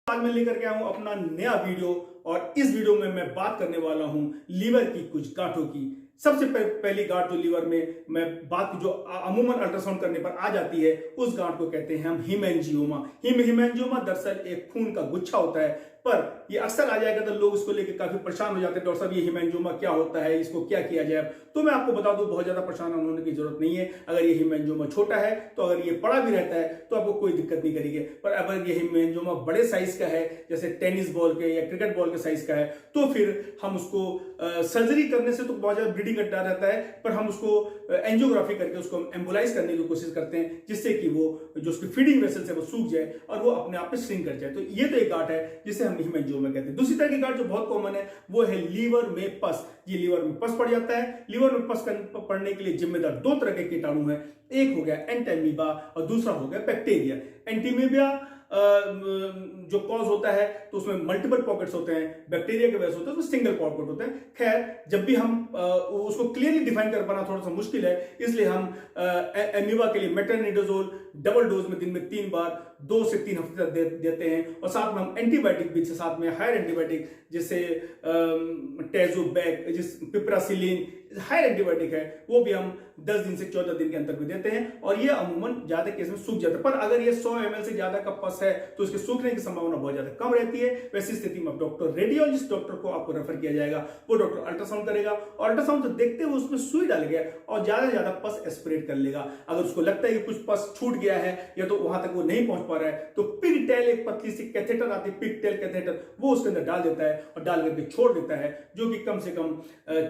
आज मैं लेकर के आया हूं अपना नया वीडियो और इस वीडियो में मैं बात करने वाला हूं लीवर की कुछ गांठों की। सबसे पहली गांठ जो लीवर में मैं बात जो अमूमन अल्ट्रासाउंड करने पर आ जाती है उस गांठ को कहते हैं हम हीमेंजियोमा। हीमेंजियोमा दरअसल एक खून का गुच्छा होता है, पर ये अक्सर आ जाएगा तो लोग इसको लेकर काफी परेशान हो जाते हैं, डॉक्टर साहब ये हीमेंजियोमा क्या होता है, इसको क्या किया जाए। तो मैं आपको बता दूं बहुत ज्यादा परेशान होने की जरूरत नहीं है। अगर ये हीमेंजियोमा छोटा है तो अगर ये बड़ा भी रहता है तो आपको कोई दिक्कत नहीं करेगी, पर अगर ये हीमेंजियोमा बड़े साइज का है जैसे टेनिस बॉल के या क्रिकेट बॉल के साइज का है तो फिर हम उसको सर्जरी करने से तो बहुत ज्यादा ब्लीडिंग का डर रहता है, पर हम उसको एंजियोग्राफी करके उसको एम्बुलाइज करने की कोशिश करते हैं जिससे कि वो जो उसकी फीडिंग वेसल्स है वो सूख जाए और वो अपने आप में श्रिंक कर जाए। तो ये तो एक गांठ है जिसे हम हीमेंजियोमा कहते हैं। दूसरी तरह की गांठ जो बहुत कॉमन है वो है लीवर में पस। ये लीवर में पस पड़ जाता है। लीवर में पस पड़ने के लिए जिम्मेदार दो तरह के कीटाणु हैं, एक हो गया एंटीमीबा और दूसरा हो गया बैक्टीरिया। एंटीमीबा जो कॉज होता है तो उसमें मल्टीपल पॉकेट्स होते हैं, बैक्टीरिया के वजह से होता है उसमें सिंगल पॉकेट होते हैं। खैर, जब भी हम उसको क्लियरली डिफाइन कर पाना थोड़ा सा मुश्किल है, इसलिए हम एमीबा के लिए मेट्रोनिडाजोल डबल डोज में दिन में 3 बार 2 से 3 हफ्ते तक देते हैं और साथ में हम एंटीबायोटिक भी साथ में हायर एंटीबायोटिक जैसे टेजोबैक, जिस पिपरासिलिन हायर एंटीबायोटिक है वो भी हम 10 दिन से 14 दिन के अंतर में देते हैं और ये अमूमन ज्यादा केस में सूख जाता है। पर अगर ये 100 ml से ज्यादा का पस है तो इसके सूखने की संभावना बहुत ज्यादा कम रहती है। वैसी स्थिति में डॉक्टर रेडियोलॉजिस्ट डॉक्टर को आपको रेफर किया जाएगा, वो डॉक्टर अल्ट्रासाउंड करेगा और अल्ट्रासाउंड तो देखते हुए उसमें सुई डालेगा और ज्यादा से ज्यादा पस एस्पिरेट कर लेगा। अगर उसको लगता है कि कुछ पस छूट गया है या तो वहां तक वो नहीं पहुंच पा रहा है तो पिगटेल, एक पतली सी कैथेटर आती है पिगटेल कैथेटर, वो उसके अंदर डाल देता है और डाल करके छोड़ देता है, जो कि कम से कम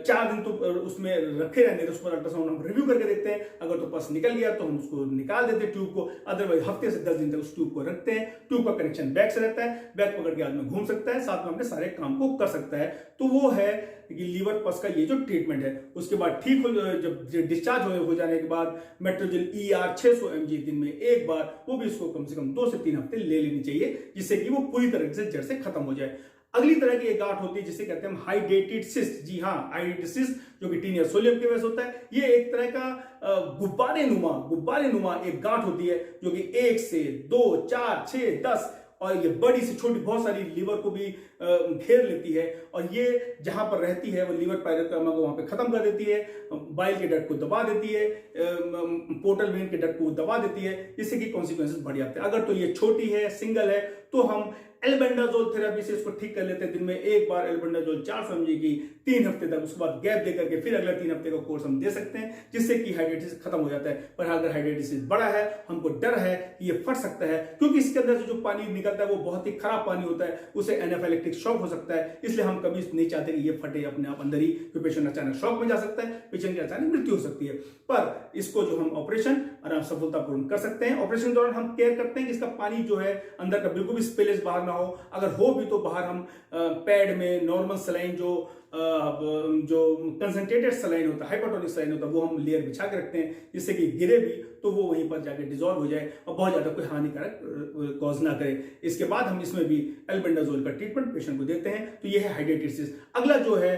4 दिन तो उसमें रखे रहने। उस पर अल्ट्रासाउंड हम रिव्यू करके देखते हैं, अगर तो पस निकल गया तो हम उसको निकाल देते हैं ट्यूब को, अदरवाइज हफ्ते से 10 दिन तक उस ट्यूब को रखते हैं। ट्यूब का कनेक्शन बैक से रहता है, बैक पकड़ के आदमी घूम सकता है, साथ में अपने सारे काम को कर सकता है। तो वो है कि लीवर पस का ये जो ट्रीटमेंट है। उसके बाद ठीक हो, जब डिस्चार्ज हो जाने के बाद मेट्रोजिल ER 600 mg दिन में एक बार, वो भी इसको कम से कम 2 से 3 हफ्ते ले लेनी चाहिए जिससे कि वो पूरी तरह से जड़ से खत्म हो जाए। अगली तरह की एक गांठ होती है जिसे कहते हैं हम हाइड्रेटेड सिस्ट। जी हाँ, हाइड्रेटेड सिस्ट जो कि टीनियर सोलियम की वजह से होता है। ये एक तरह का गुब्बारे नुमा एक गांठ होती है जो कि 1 से 2, 4, 6, 10 और ये बड़ी से छोटी बहुत सारी लीवर को भी घेर लेती है और ये जहां पर रहती है वो लीवर पायरेथर्मा को वहां पे खत्म कर देती है, बाइल के डक्ट को दबा देती है, पोर्टल वेन के डक्ट को दबा देती है, जिससे कि कॉन्सिक्वेंसेस बढ़ जाते हैं। अगर तो ये छोटी है, सिंगल है, तो हम एल्बेंडाजोल थेरेपी से इसको ठीक कर लेते हैं। दिन में एक बार एल्बेंडाजोल 400 mg की 3 हफ्ते तक, उसके बाद गैप देकर के फिर अगला 3 हफ्ते का कोर्स हम दे सकते हैं जिससे कि हाइड्रेटिस खत्म हो जाता है। पर अगर हाइड्रेटिस बड़ा है, हमको डर है कि ये फट सकता है क्योंकि इसके अंदर से जो पानी निकलता है वो बहुत ही खराब पानी होता है, उसे एनाफिलेक्टिक शॉक हो सकता है। इसलिए हम कभी नहीं चाहते कि ये फटे अपने आप अंदर ही, पेशेंट अचानक शॉक में जा सकता है, पेशेंट की अचानक मृत्यु हो सकती है। पर इसको जो हम ऑपरेशन आराम सफलतापूर्ण कर सकते हैं। ऑपरेशन के दौरान हम केयर करते हैं कि इसका पानी जो है अंदर का बिल्कुल भी स्पिलेज बाहर ना हो, अगर हो भी तो बाहर हम पैड में नॉर्मल सलाइन जो कंसंट्रेटेड सलाइन होता है, हाइपोटोनिक सलाइन होता है, वो हम लेयर बिछा के रखते हैं जिससे कि गिरे भी तो वो वहीं पर जाके डिसॉल्व हो जाए और बहुत ज्यादा कोई हानिकारक कॉज ना करे। इसके बाद हम इसमें भी एल्बेंडाजोल का ट्रीटमेंट पेशेंट को देते हैं। तो ये है हाइड्रेटेड सिस्ट। अगला जो है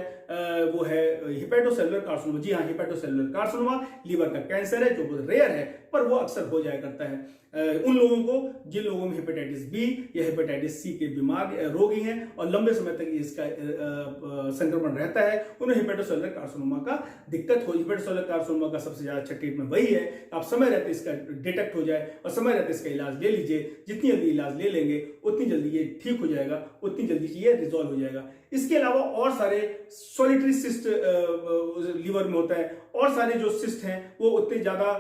वो है हिपेटोसेलुलर कार्सिनोमा। जी हाँ, हिपेटोसेलुलर कार्सिनोमा लीवर का कैंसर है जो बहुत रेयर है, पर वो अक्सर हो जाया करता है उन लोगों को जिन लोगों में हेपेटाइटिस बी या हेपेटाइटिस सी के बीमार रोगी हैं और लंबे समय तक इसका संक्रमण रहता है, उन्हें हेपेटोसेलुलर कार्सिनोमा का दिक्कत हो। हेपेटोसेलुलर कार्सिनोमा का सबसे ज्यादा अच्छा ट्रीटमेंट वही है, आप समय रहते इसका डिटेक्ट हो जाए और समय रहते इसका इलाज ले लीजिए। जितनी जल्दी इलाज ले लेंगे उतनी जल्दी ये ठीक हो जाएगा, उतनी जल्दी ये रिजॉल्व हो जाएगा। इसके अलावा और सारे सॉलिटरी सिस्ट लीवर में होता है, और सारे जो सिस्ट हैं वो उतने ज्यादा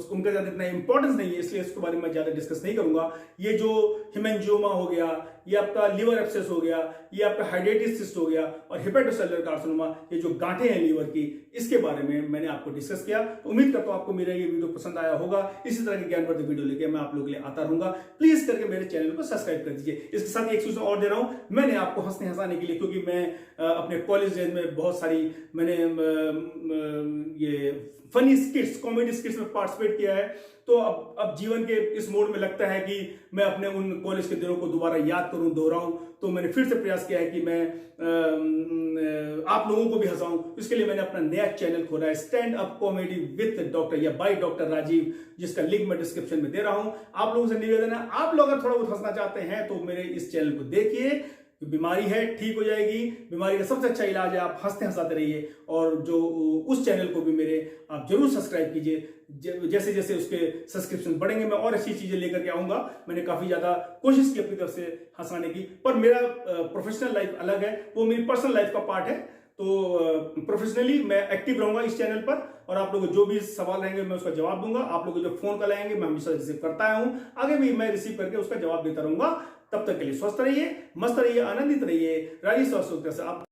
उनका ज्यादा इतना इंपॉर्टेंस नहीं है, इसलिए इसके बारे में ज्यादा डिस्कस नहीं करूंगा। ये जो हिमेंजियोमा हो गया, ये आपका लीवर एब्सेस हो गया, ये आपका हाइड्रेटेड सिस्ट हो गया और हेपेटोसेलुलर कार्सिनोमा, ये जो गांठें हैं लीवर की, इसके बारे में मैंने आपको डिस्कस किया। तो उम्मीद करता हूं आपको मेरा ये वीडियो पसंद आया होगा। इसी तरह के ज्ञानवर्धक वीडियो लेके मैं आप लोगों के लिए आता रहूंगा। प्लीज करके मेरे चैनल को सब्सक्राइब कर दीजिए। इसके साथ एक सूचना और दे रहा हूं, मैंने आपको हंसने हंसाने के लिए, क्योंकि मैं अपने कॉलेज डेज में बहुत सारी मैंने ये फनी स्किट्स, कॉमेडी स्किट्स में पार्टिसिपेट किया है। तो अब जीवन के इस मोड में लगता है कि मैं अपने उन कॉलेज के दिनों को दोबारा याद करूं, दोहराऊं। तो मैंने फिर से प्रयास किया है कि मैं आप लोगों को भी हंसाऊं। इसके लिए मैंने अपना नया चैनल खोला है, stand up comedy with doctor या बाय डॉक्टर राजीव, जिसका लिंक मैं डिस्क्रिप्शन में दे रहा हूं। आप लोगों से निवेदन है, आप लोग अगर थोड़ा बहुत हंसना चाहते हैं तो मेरे इस चैनल को देखिए। बीमारी है, ठीक हो जाएगी। बीमारी का सबसे अच्छा इलाज है आप हंसते हंसाते रहिए। और जो उस चैनल को भी मेरे आप जरूर सब्सक्राइब कीजिए। जैसे जैसे उसके सब्सक्रिप्शन बढ़ेंगे मैं और अच्छी चीजें लेकर के आऊंगा। मैंने काफी ज्यादा कोशिश की अपनी तरफ से हंसाने की, पर मेरा प्रोफेशनल लाइफ अलग है, वो मेरी पर्सनल लाइफ का पार्ट है। तो प्रोफेशनली मैं एक्टिव रहूंगा इस चैनल पर, और आप लोग जो भी सवाल रहेंगे मैं उसका जवाब दूंगा। आप लोग जो फोन कॉल आएंगे मैं हमेशा रिसीव करता हूं, आगे भी मैं रिसीव करके उसका जवाब देता रहूंगा। तब तक के लिए स्वस्थ रहिए, मस्त रहिए, आनंदित रहिए। राजीव स्वास्थ्य से आप